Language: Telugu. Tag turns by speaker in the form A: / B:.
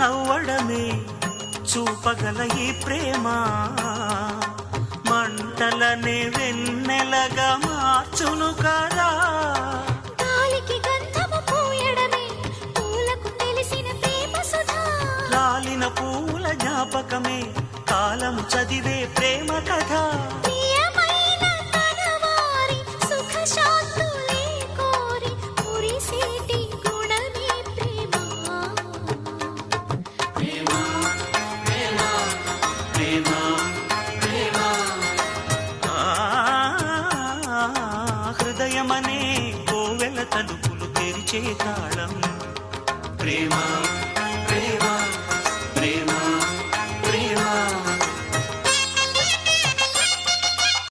A: నవ్వడమే చూపగల ఈ ప్రేమ మంటలనే వెన్నెలగా మార్చును కదా.
B: గాలికి గంధము పూయడమే పూలకు తెలిసిన ప్రేమ సుధా.
A: రాలిన పూల జ్ఞాపకమే కాలము చదివే ప్రేమ కథ.
B: ప్రియమైన తనవారి సుఖ శాంతులే కోరి మురిసేటి గుణమే ప్రేమ.
A: ప్రేమ ప్రేమ ప్రేమ ప్రేమ హృదయమనే కోవెల తలుపులు తెరిచే తాళం ప్రేమ.